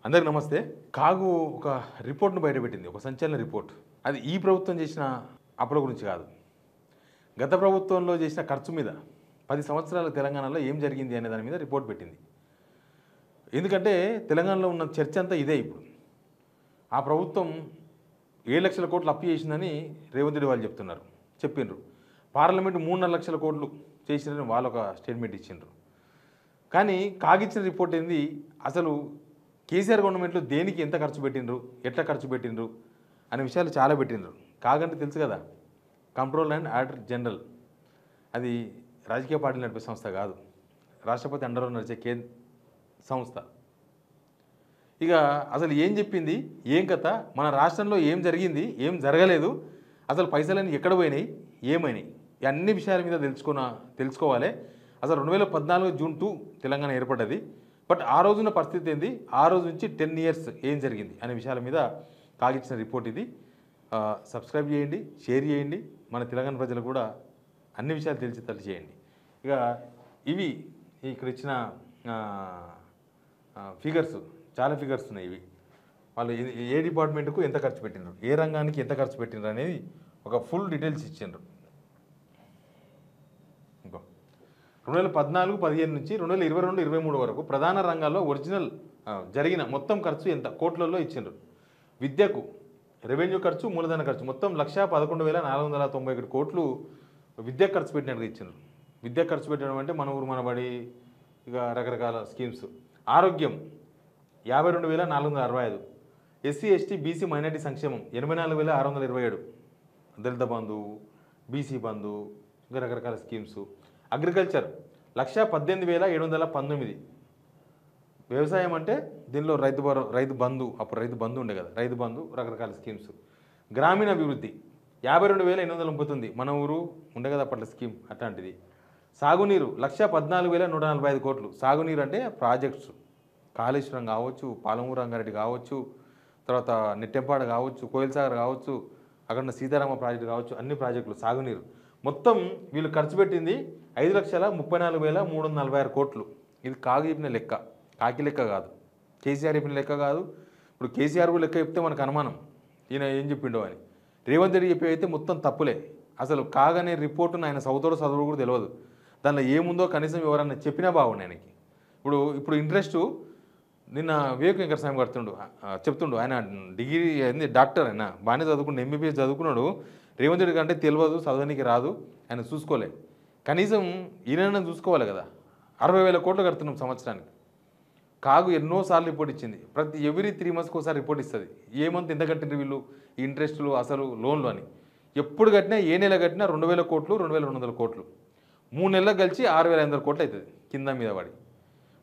అందరికీ నమస్తే. కాగు ఒక రిపోర్ట్‌ను బయటపెట్టింది. ఒక సంచలన రిపోర్ట్. అది ఈ ప్రభుత్వం చేసిన అప్పుల గురించి కాదు. గత ప్రభుత్వంలో చేసిన ఖర్చు మీద 10 సంవత్సరాల తెలంగాణలో ఏం జరిగింది అనే దాని మీద రిపోర్ట్ పెట్టింది. ఎందుకంటే తెలంగాణలో ఉన్న చర్చ అంతా ఇదే ఇప్పుడు. ఆ ప్రభుత్వం 7 లక్షల కోట్లు అప్పు చేసిందని రేవంత్ రెడ్డి వాళ్ళు చెప్పిండ్రు. పార్లమెంటు 3.5 లక్షల కోట్లు చేసిందని వాళ్ళు ఒక స్టేట్మెంట్ ఇచ్చిండ్రు. కానీ కాగిచ్చిన రిపోర్ట్ ఏంది, అసలు కేసీఆర్ గవర్నమెంట్లో దేనికి ఎంత ఖర్చు పెట్టిండ్రు, ఎట్లా ఖర్చు పెట్టిండ్రు అనే విషయాలు చాలా పెట్టిండ్రు. కాగంటే తెలుసు కదా, కంట్రోల్ అండ్ ఆడిటర్ జనరల్. అది రాజకీయ పార్టీలు నడిపే సంస్థ కాదు, రాష్ట్రపతి అండర్లో నడిచే సంస్థ. ఇక అసలు ఏం చెప్పింది, ఏం కథ, మన రాష్ట్రంలో ఏం జరిగింది, ఏం జరగలేదు, అసలు పైసలన్నీ ఎక్కడ పోయినాయి, ఏమైనాయి, ఈ అన్ని విషయాల మీద తెలుసుకోవాలి. అసలు 2014 జూన్ 2 తెలంగాణ ఏర్పడ్డది. బట్ ఆ రోజున పరిస్థితి ఏంది, ఆ రోజు నుంచి 10 ఇయర్స్ ఏం జరిగింది అనే విషయాల మీద కాగిచ్చిన రిపోర్ట్ ఇది. సబ్స్క్రైబ్ చేయండి, షేర్ చేయండి, మన తెలంగాణ ప్రజలు కూడా అన్ని విషయాలు తెలిసేటట్టు చేయండి. ఇక ఇవి ఇక్కడ ఇచ్చిన ఫిగర్స్, చాలా ఫిగర్స్ ఉన్నాయి. ఇవి వాళ్ళు ఏ డిపార్ట్మెంట్కు ఎంత ఖర్చు పెట్టినారు, ఏ రంగానికి ఎంత ఖర్చు పెట్టినారు అనేది ఒక ఫుల్ డీటెయిల్స్ ఇచ్చిండ్రు. ఇంకో 2014-15 నుంచి 2022-23 వరకు ప్రధాన రంగాల్లో ఒరిజినల్ జరిగిన మొత్తం ఖర్చు ఎంత కోట్లలో ఇచ్చిండ్రు. విద్యకు రెవెన్యూ ఖర్చు, మూలధన ఖర్చు మొత్తం 1,11,491 కోట్లు విద్యకు ఖర్చు పెట్టినట్టుగా ఇచ్చిండ్రు. విద్యకు ఖర్చు పెట్టడం అంటే మన ఊరు మనబడి, ఇక రకరకాల స్కీమ్స్. ఆరోగ్యం 52,465, ఎస్సీ ఎస్టీ బీసీ మైనార్టీ సంక్షేమం 84,627, దళిత బంధు, బీసీ బంధు, ఇంకా రకరకాల స్కీమ్స్. అగ్రికల్చర్ 1,18,719. వ్యవసాయం అంటే దీనిలో రైతు బంధు, అప్పుడు రైతు బంధు ఉండే కదా, రైతు బంధు, రకరకాల స్కీమ్స్. గ్రామీణ అభివృద్ధి 52,889, మన ఊరు ఉండే కదా అప్పట్లో స్కీమ్ అట్లాంటిది. సాగునీరు 1,14,145 కోట్లు. సాగునీరు అంటే ప్రాజెక్ట్స్, కాళేశ్వరం కావచ్చు, పాలమూరు రంగారెడ్డి కావచ్చు, తర్వాత నెట్టెంపాడ కావచ్చు, కోయిల్సాగర్ కావచ్చు, అక్కడ సీతారామ ప్రాజెక్టు కావచ్చు, అన్ని ప్రాజెక్టులు సాగునీరు. మొత్తం వీళ్ళు ఖర్చు పెట్టింది 5,34,346 కోట్లు. ఇది కాగు చెప్పిన లెక్క, కాకి లెక్క కాదు, కేసీఆర్ చెప్పిన లెక్క కాదు. ఇప్పుడు కేసీఆర్ కూడా లెక్క చెప్తే మనకు అనుమానం ఈయన ఏం చెప్పిండో అని. రేవంత్ రెడ్డి చెప్పి అయితే మొత్తం తప్పులే. అసలు కాగనే రిపోర్టును ఆయన చదువుతాడో చదువు కూడా తెలియదు. దానిలో ఏముందో కనీసం ఎవరన్నా చెప్పినా బాగుండు ఆయనకి. ఇప్పుడు ఇంట్రెస్ట్ నిన్న వివేక్ వెంకట స్వామి చెప్తుండు, ఆయన డిగ్రీ అయింది, డాక్టర్, ఆయన బాగానే చదువుకుండు, ఎంబీబీఎస్ చదువుకున్నాడు. రేవంత్ రెడ్డి కంటే తెలియదు, చదవడానికి రాదు, ఆయన చూసుకోలే. కనీసం ఈయన చూసుకోవాలి కదా. 60,000 కోట్లు కడుతున్నాం సంవత్సరానికి. కాగు ఎన్నోసార్లు రిపోర్ట్ ఇచ్చింది, ఎవ్రీ 3 monthsకి ఒకసారి రిపోర్ట్ ఇస్తుంది. ఏ మంత్ ఎంత కట్టిండ్రు వీళ్ళు, ఈ ఇంట్రెస్టులు, అసలు లోన్లు అని. ఎప్పుడు కట్టినా, ఏ నెల కట్టినా 2,000 కోట్లు, 2,200 కోట్లు. 3 నెలలకు కలిసి 6,500 కోట్లు అవుతుంది కింద మీద పడి.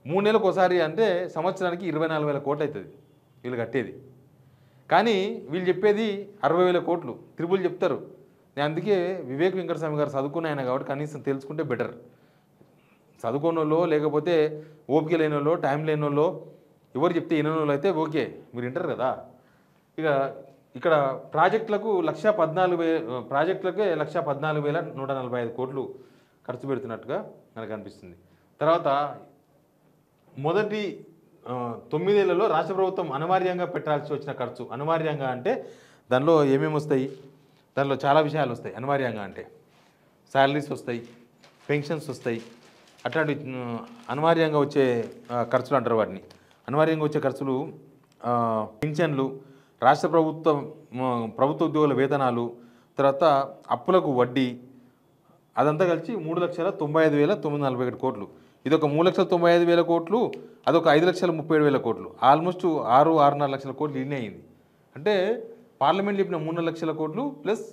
3 నెలలకు ఒకసారి అంటే సంవత్సరానికి 24,000 కోట్లు అవుతుంది వీళ్ళు కట్టేది. కానీ వీళ్ళు చెప్పేది 60,000 కోట్లు, త్రిబుల్ చెప్తారు. నేను అందుకే వివేక్ వెంకటస్వామి గారు చదువుకున్న ఆయన కాబట్టి కనీసం తెలుసుకుంటే బెటర్. చదువుకున్న వాళ్ళు, లేకపోతే ఓపిక లేని వాళ్ళు, టైం లేని వాళ్ళు, ఎవరు చెప్తే వినని వాళ్ళు అయితే ఓకే, మీరు వింటారు కదా. ఇక ఇక్కడ ప్రాజెక్టులకు 1,14,145 కోట్లు ఖర్చు పెడుతున్నట్టుగా మనకు అనిపిస్తుంది. తర్వాత మొదటి 9 ఏళ్లలో రాష్ట్ర ప్రభుత్వం అనివార్యంగా పెట్టాల్సి వచ్చిన ఖర్చు. అనివార్యంగా అంటే దానిలో ఏమేమి వస్తాయి, దానిలో చాలా విషయాలు వస్తాయి. అనివార్యంగా అంటే శాలరీస్ వస్తాయి, పెన్షన్స్ వస్తాయి, అట్లాంటి అనివార్యంగా వచ్చే ఖర్చులు అంటారు వాటిని. అనివార్యంగా వచ్చే ఖర్చులు పెన్షన్లు, రాష్ట్ర ప్రభుత్వ ఉద్యోగుల వేతనాలు, తర్వాత అప్పులకు వడ్డీ, అదంతా కలిసి 3,95,941 కోట్లు. ఇది ఒక 3,95,000 కోట్లు, అదొక 5,37,000 కోట్లు. ఆల్మోస్ట్ 6-6.5 లక్షల కోట్లు ఇన్ని అయింది. అంటే పార్లమెంట్ చెప్పిన 3 లక్షల కోట్లు ప్లస్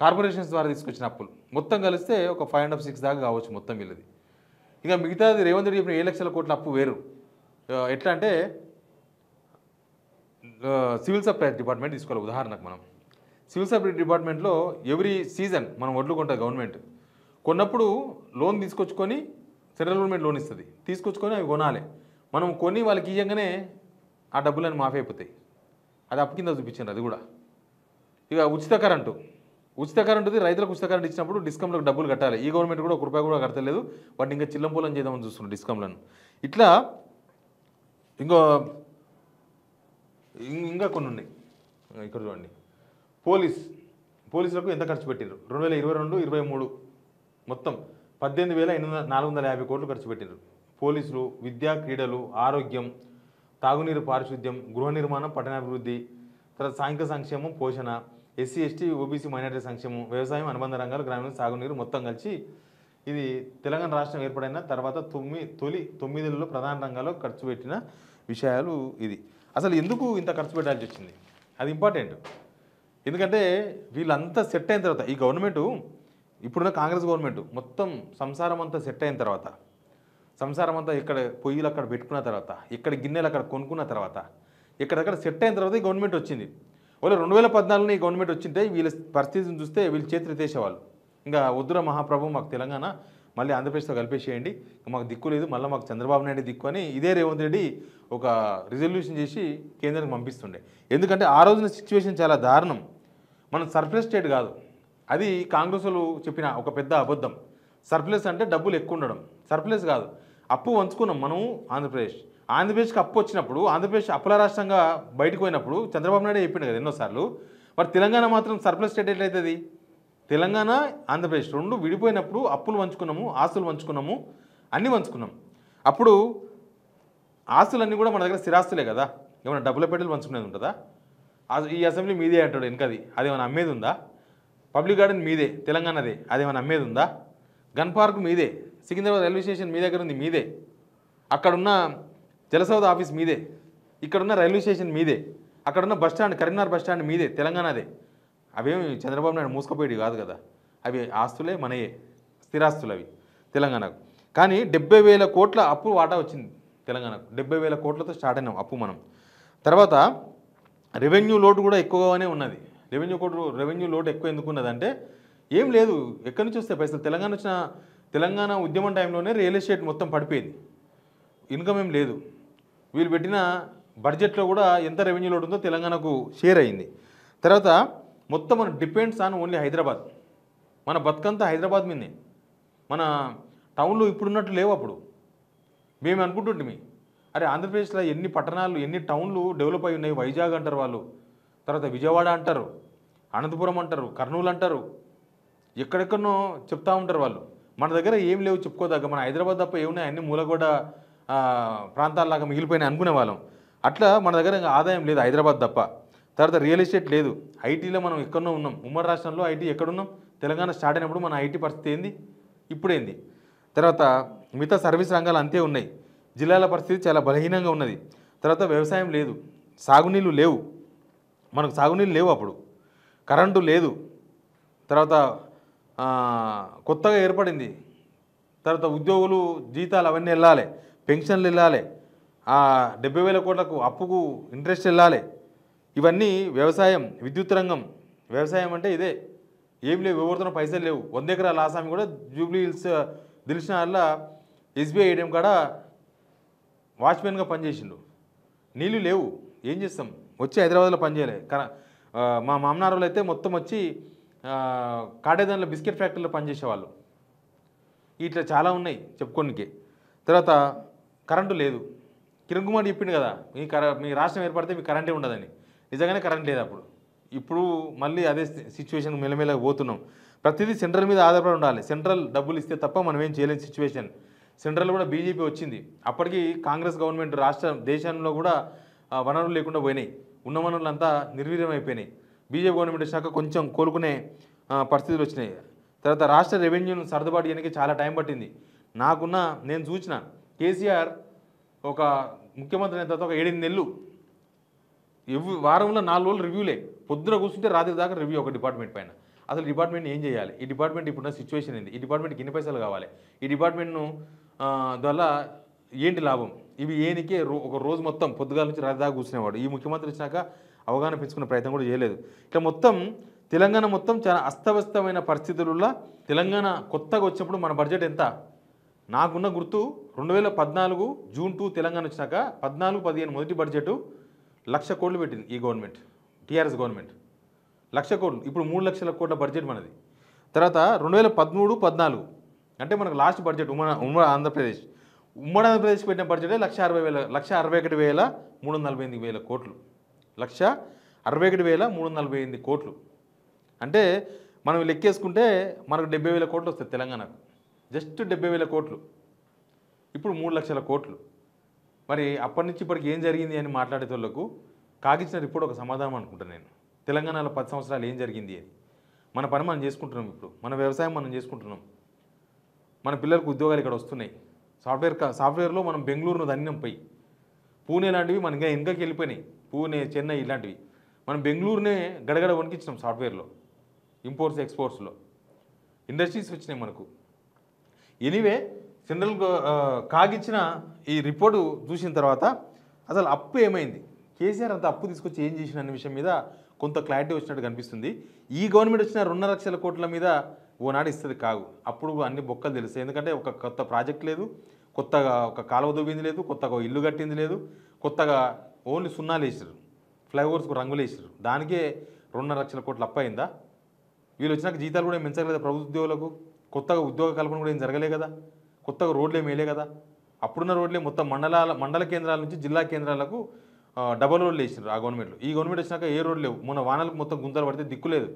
కార్పొరేషన్స్ ద్వారా తీసుకొచ్చిన అప్పులు మొత్తం కలిస్తే ఒక 5.5-6 దాకా కావచ్చు మొత్తం వీళ్ళది. ఇక మిగతాది రేవంత్ రెడ్డి చెప్పిన 7 లక్షల కోట్ల అప్పు వేరు. ఎట్లా అంటే సివిల్ సప్లైస్ డిపార్ట్మెంట్ తీసుకోవాలి. ఉదాహరణకు మనం సివిల్ సప్లై డిపార్ట్మెంట్లో ఎవ్రీ సీజన్ మనం వడ్లు కొంటుంది గవర్నమెంట్. కొన్నప్పుడు లోన్ తీసుకొచ్చుకొని, సెంట్రల్ గవర్నమెంట్ లోన్ ఇస్తుంది, తీసుకొచ్చుకొని అవి కొనాలి. మనం కొని వాళ్ళకి ఇవ్వగానే ఆ డబ్బులని మాఫీ అయిపోతాయి. అది అప్పు కింద చూపించారు. అది కూడా ఇక ఉచిత కరెంటుది, రైతులకు ఉచిత కరెంట్ ఇచ్చినప్పుడు డిస్కమ్లకు డబ్బులు కట్టాలి. ఈ గవర్నమెంట్ కూడా ₹1 కూడా కట్టలేదు, వాటిని ఇంకా చిల్లంపూలం చేద్దామని చూస్తున్నారు డిస్కమ్లను. ఇట్లా ఇంకో ఇంకా కొన్ని ఉన్నాయి. ఇక్కడ చూడండి, పోలీసులకు ఎంత ఖర్చు పెట్టారు 2022-23 మొత్తం 18,450 కోట్లు ఖర్చు పెట్టారు. పోలీసులు, విద్యా, క్రీడలు, ఆరోగ్యం, తాగునీరు, పారిశుద్ధ్యం, గృహ నిర్మాణం, పట్టణాభివృద్ధి, తర్వాత సాంఘిక సంక్షేమం, పోషణ, ఎస్సీ, ఎస్టీ, ఓబీసీ, మైనారిటీ సంక్షేమం, వ్యవసాయం, అనుబంధ రంగాలు, గ్రామీణ సాగునీరు మొత్తం కలిసి ఇది తెలంగాణ రాష్ట్రం ఏర్పడిన తర్వాత తొలి 9 ప్రధాన రంగాల్లో ఖర్చు పెట్టిన విషయాలు. ఇది అసలు ఎందుకు ఇంత ఖర్చు పెట్టాల్సి వచ్చింది, అది ఇంపార్టెంట్. ఎందుకంటే వీళ్ళంతా సెట్ అయిన తర్వాత, ఈ గవర్నమెంటు ఇప్పుడున్న కాంగ్రెస్ గవర్నమెంట్ మొత్తం సంసారం అంతా సెట్ అయిన తర్వాత, సంసారం అంతా ఇక్కడ పొయ్యిలు అక్కడ పెట్టుకున్న తర్వాత, ఇక్కడ గిన్నెలు అక్కడ కొనుక్కున్న తర్వాత, ఇక్కడక్కడ సెట్ అయిన తర్వాత ఈ గవర్నమెంట్ వచ్చింది. వాళ్ళు 2014 ఈ గవర్నమెంట్ వచ్చింటే వీళ్ళ పరిస్థితిని చూస్తే వీళ్ళు చేతులు ఎత్తేసేవాళ్ళు. ఇంకా వద్దురా మహాప్రభు, మాకు తెలంగాణ మళ్ళీ ఆంధ్రప్రదేశ్తో కలిపేసేయండి, మాకు దిక్కు లేదు, మళ్ళీ మాకు చంద్రబాబు నాయుడు దిక్కు అని ఇదే రేవంత్ రెడ్డి ఒక రిజల్యూషన్ చేసి కేంద్రానికి పంపిస్తుండే. ఎందుకంటే ఆ రోజున సిచ్యువేషన్ చాలా దారుణం. మనం సర్ప్లస్ స్టేట్ కాదు, అది కాంగ్రెస్ వాళ్ళు చెప్పిన ఒక పెద్ద అబద్ధం. సర్ప్లస్ అంటే డబ్బులు ఎక్కువ ఉండడం, సర్ప్లస్ కాదు. అప్పు వంచుకున్నాం మనం. ఆంధ్రప్రదేశ్కి అప్పు వచ్చినప్పుడు, ఆంధ్రప్రదేశ్ అప్పుల రాష్ట్రంగా బయటకు పోయినప్పుడు చంద్రబాబు నాయుడు చెప్పిండు కదా ఎన్నోసార్లు. మరి తెలంగాణ మాత్రం సర్ప్లస్ స్టేట్ ఎట్లయితుంది? తెలంగాణ, ఆంధ్రప్రదేశ్ రెండు విడిపోయినప్పుడు అప్పులు పంచుకున్నాము, ఆస్తులు పంచుకున్నాము, అన్నీ పంచుకున్నాం. అప్పుడు ఆస్తులన్నీ కూడా మన దగ్గర స్థిరాస్తులే కదా, ఏమైనా డబ్బుల పెట్టెలు పంచుకునేది ఉంటుందా? ఈ అసెంబ్లీ మీదే అంటాడు వెనకది, అదేమైనా అమ్మేది ఉందా? పబ్లిక్ గార్డెన్ మీదే, తెలంగాణదే, అదేమైనా అమ్మేది ఉందా? గన్ పార్క్ మీదే, సికింద్రాబాద్ రైల్వే స్టేషన్ మీ దగ్గర ఉంది, మీదే. అక్కడున్న జలసౌధ ఆఫీస్ మీదే, ఇక్కడున్న రైల్వే స్టేషన్ మీదే, అక్కడున్న బస్టాండ్, కరీంనగర్ బస్టాండ్ మీదే, తెలంగాణదే. అవేమి చంద్రబాబు నాయుడు మూసుకుపోయేది కాదు కదా, అవి ఆస్తులే, మనయే, స్థిరాస్తులు అవి తెలంగాణకు. కానీ 70,000 కోట్ల అప్పు వాటా వచ్చింది తెలంగాణకు. 70,000 కోట్లతో స్టార్ట్ అయినాం అప్పు మనం. తర్వాత రెవెన్యూ లోటు కూడా ఎక్కువగానే ఉన్నది. రెవెన్యూ లోటు ఎక్కువ ఎందుకు ఉన్నదంటే ఏం లేదు, ఎక్కడి నుంచి వస్తాయి పైసలు? తెలంగాణ ఉద్యమం టైంలోనే రియల్ ఎస్టేట్ మొత్తం పడిపోయింది, ఇన్కమ్ ఏం లేదు. వీళ్ళు పెట్టిన బడ్జెట్లో కూడా ఎంత రెవెన్యూ లోటు ఉందో తెలంగాణకు షేర్ అయింది. తర్వాత మొత్తం మన డిపెండ్స్ ఆన్ ఓన్లీ హైదరాబాద్. మన బతుకంతా హైదరాబాద్ మీదనే. మన టౌన్లు ఇప్పుడున్నట్టు లేవు. అప్పుడు మేము అనుకుంటుంటే అరే ఆంధ్రప్రదేశ్లో ఎన్ని పట్టణాలు, ఎన్ని టౌన్లు డెవలప్ అయి ఉన్నాయి. వైజాగ్ అంటారు వాళ్ళు, తర్వాత విజయవాడ అంటారు, అనంతపురం అంటారు, కర్నూలు అంటారు, ఎక్కడెక్కడనో చెప్తా ఉంటారు వాళ్ళు. మన దగ్గర ఏం లేవు చెప్పుకోదగ్గ. మన హైదరాబాద్ తప్ప ఏమున్నాయి, అన్ని మూలగొడ ప్రాంతాల్లాగా మిగిలిపోయినాయి అనుకునే వాళ్ళం. అట్లా మన దగ్గర ఆదాయం లేదు హైదరాబాద్ తప్ప. తర్వాత రియల్ ఎస్టేట్ లేదు. ఐటీలో మనం ఎక్కడనో ఉన్నాం. ఉమ్మడి రాష్ట్రంలో ఐటీ ఎక్కడున్నాం? తెలంగాణ స్టార్ట్ అయినప్పుడు మన ఐటీ పరిస్థితి ఏంది, ఇప్పుడేంది? తర్వాత మిగతా సర్వీస్ రంగాలు అంతే ఉన్నాయి. జిల్లాల పరిస్థితి చాలా బలహీనంగా ఉన్నది. తర్వాత వ్యవసాయం లేదు, సాగునీళ్ళు లేవు, మనకు సాగునీళ్ళు లేవు అప్పుడు, కరెంటు లేదు. తర్వాత కొత్తగా ఏర్పడింది. తర్వాత ఉద్యోగులు జీతాలు అవన్నీ వెళ్ళాలి, పెన్షన్లు వెళ్ళాలి, 70,000 కోట్లకు అప్పుకు ఇంట్రెస్ట్ వెళ్ళాలి. ఇవన్నీ వ్యవసాయం, విద్యుత్ రంగం. వ్యవసాయం అంటే ఇదే, ఏం లేవు, ఎవరితోనో పైసలు లేవు. 100 ఎకరాల ఆసామి కూడా జూబ్లీ హిల్స్ దిల్షుక్ నగర్లో ఎస్బీఐ ఏటీఎం కాడ వాచ్మెన్గా పనిచేసిండు. నీళ్ళు లేవు, ఏం చేస్తాం? వచ్చి హైదరాబాద్లో పనిచేయలే. మా మామనారులు అయితే మొత్తం వచ్చి కాటేదాన్లో బిస్కెట్ ఫ్యాక్టరీలో పనిచేసేవాళ్ళు. ఇట్లా చాలా ఉన్నాయి చెప్పుకోనికి. తర్వాత కరెంటు లేదు. కిరణ్ కుమార్ చెప్పిండు కదా, మీ రాష్ట్రం ఏర్పడితే మీకు కరెంటే ఉండదని. నిజంగానే కరెంట్ లేదు అప్పుడు. ఇప్పుడు మళ్ళీ అదే సిచ్యువేషన్ మెల్లమెల్లగా పోతున్నాం. ప్రతిదీ సెంట్రల్ మీద ఆధారపడి ఉండాలి. సెంట్రల్ డబ్బులు ఇస్తే తప్ప మనం ఏం చేయలేని సిచ్యువేషన్. సెంట్రల్ కూడా బీజేపీ వచ్చింది. అప్పటికి కాంగ్రెస్ గవర్నమెంట్ దేశంలో కూడా వనరులు లేకుండా పోయినాయి. ఉన్న వనరులు అంతా నిర్వీర్యం అయిపోయినాయి. బీజేపీ గవర్నమెంట్ వచ్చాక కొంచెం కోలుకునే పరిస్థితులు వచ్చినాయి. తర్వాత రాష్ట్ర రెవెన్యూను సర్దుబాటు చేయడానికి చాలా టైం పట్టింది. నేను చూసిన కేసీఆర్ ఒక ముఖ్యమంత్రి అయిన తర్వాత ఒక 7-8 నెలలు వారంలో 4 రోజులు రివ్యూలే. పొద్దున కూర్చుంటే రాత్రి దాకా రివ్యూ ఒక డిపార్ట్మెంట్ పైన. అసలు డిపార్ట్మెంట్ ఏం చేయాలి, ఈ డిపార్ట్మెంట్ ఇప్పుడున్న సిచ్యువేషన్ ఏంది, ఈ డిపార్ట్మెంట్కి ఎన్ని పైసలు కావాలి, ఈ డిపార్ట్మెంట్ను దానివల్ల ఏంటి లాభం, ఇవి ఏనికే ఒక రోజు మొత్తం పొద్దుగాల నుంచి రాత్రి దాకా కూర్చునేవాడు. ఈ ముఖ్యమంత్రి వచ్చినాక అవగాహన పెంచుకునే ప్రయత్నం కూడా చేయలేదు. ఇట్లా మొత్తం తెలంగాణ మొత్తం చాలా అస్తవ్యస్తమైన పరిస్థితులలో తెలంగాణ కొత్తగా వచ్చినప్పుడు మన బడ్జెట్ ఎంత? నాకున్న గుర్తు 2014 జూన్ 2 తెలంగాణ వచ్చినాక 14-15 మొదటి బడ్జెట్ 1,00,000 కోట్లు పెట్టింది ఈ గవర్నమెంట్, టీఆర్ఎస్ గవర్నమెంట్. 1,00,000 కోట్లు. ఇప్పుడు 3,00,000 కోట్ల బడ్జెట్ మనది. తర్వాత 2013-14 అంటే మనకు లాస్ట్ బడ్జెట్ ఉమ్మడి ఆంధ్రప్రదేశ్ ఉమ్మడి ఆంధ్రప్రదేశ్ పెట్టిన బడ్జెటే 1,61,348 కోట్లు. 1,61,348 కోట్లు. అంటే మనం లెక్కేసుకుంటే మనకు 70,000 కోట్లు వస్తాయి తెలంగాణకు. జస్ట్ 70,000 కోట్లు. ఇప్పుడు 3 లక్షల కోట్లు. మరి అప్పటి నుంచి ఇప్పటికి ఏం జరిగింది అని మాట్లాడేటోళ్లకు కాగిచ్చిన రిపోర్ట్ ఒక సమాధానం అనుకుంటాను నేను. తెలంగాణలో 10 సంవత్సరాలు ఏం జరిగింది అని. మన పని మనం చేసుకుంటున్నాం. ఇప్పుడు మన వ్యవసాయం మనం చేసుకుంటున్నాం. మన పిల్లలకు ఉద్యోగాలు ఇక్కడ వస్తున్నాయి. సాఫ్ట్వేర్లో మనం బెంగళూరును దన్నం పోయి, పూణే లాంటివి మన ఇంకా వెనుకకి వెళ్ళిపోయినాయి. పూణే, చెన్నై ఇలాంటివి. మనం బెంగళూరునే గడగడ వణికించినాం సాఫ్ట్వేర్లో, ఇంపోర్ట్స్ ఎక్స్పోర్ట్స్లో. ఇండస్ట్రీస్ వచ్చినాయి మనకు. ఎనీవే, సెంట్రల్ కాగిచ్చిన ఈ రిపోర్టు చూసిన తర్వాత అసలు అప్పు ఏమైంది, కేసీఆర్ అంత అప్పు తీసుకొచ్చి ఏం చేసిన అనే విషయం మీద కొంత క్లారిటీ వచ్చినట్టు కనిపిస్తుంది. ఈ గవర్నమెంట్ వచ్చిన 2.5 లక్షల కోట్ల మీద ఓనాడు ఇస్తుంది కాగు. అప్పుడు అన్ని బొక్కలు తెలుస్తాయి. ఎందుకంటే ఒక కొత్త ప్రాజెక్ట్ లేదు, కొత్తగా ఒక కాలువ దువ్వింది లేదు, కొత్తగా ఇల్లు కట్టింది లేదు, కొత్తగా ఓన్లీ సున్నాలు వేసారు, ఫ్లైఓవర్స్కు రంగులు వేసారు. దానికే 2.5 లక్షల కోట్లు అప్పు అయిందా? వీళ్ళు వచ్చినాక జీతాలు కూడా పెంచలేదు ప్రభుత్వ ఉద్యోగులకు. కొత్తగా ఉద్యోగ కల్పన కూడా ఏం జరగలే కదా. కొత్తగా రోడ్లు ఏమి వేయలే కదా. అప్పుడున్న రోడ్లే మొత్తం మండల కేంద్రాల నుంచి జిల్లా కేంద్రాలకు డబల్ రోడ్లు వేసినారు ఆ గవర్నమెంట్లో. ఈ గవర్నమెంట్ వచ్చినాక ఏ రోడ్లు లేవు. మొన్న వానలకు మొత్తం గుంతలు పడితే దిక్కులేదు.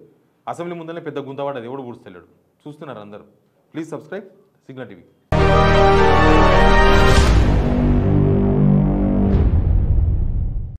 అసెంబ్లీ ముందరనే పెద్ద గుంత పడ్డది, ఎవడు పూడ్చలేడు. చూస్తున్నారు అందరూ. Please subscribe signal TV.